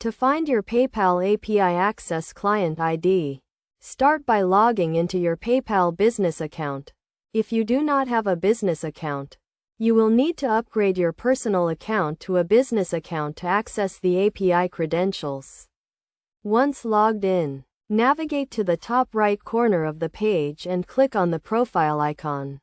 To find your PayPal API Access Client ID, start by logging into your PayPal business account. If you do not have a business account, you will need to upgrade your personal account to a business account to access the API credentials. Once logged in, navigate to the top right corner of the page and click on the profile icon.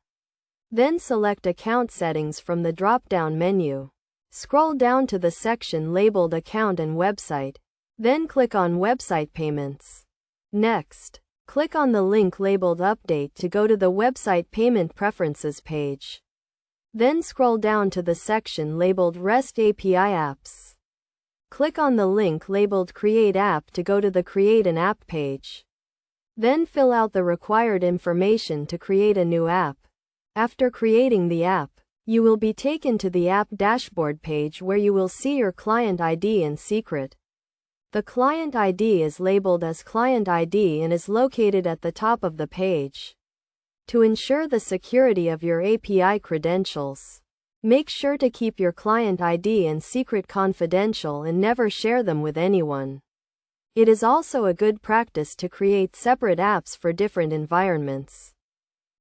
Then select Account Settings from the drop-down menu. Scroll down to the section labeled Account and Website. Then click on Website Payments. Next, click on the link labeled Update to go to the Website Payment Preferences page. Then scroll down to the section labeled REST API Apps. Click on the link labeled Create App to go to the Create an App page. Then fill out the required information to create a new app. After creating the app, you will be taken to the app dashboard page where you will see your client ID in secret. The client ID is labeled as Client ID and is located at the top of the page. To ensure the security of your API credentials, make sure to keep your client ID and secret confidential and never share them with anyone. It is also a good practice to create separate apps for different environments,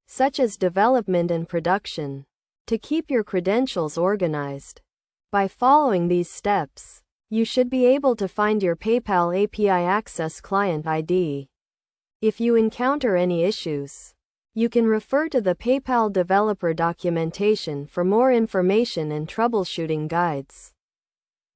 such as development and production, to keep your credentials organized. By following these steps, you should be able to find your PayPal API Access Client ID. If you encounter any issues, you can refer to the PayPal developer documentation for more information and troubleshooting guides.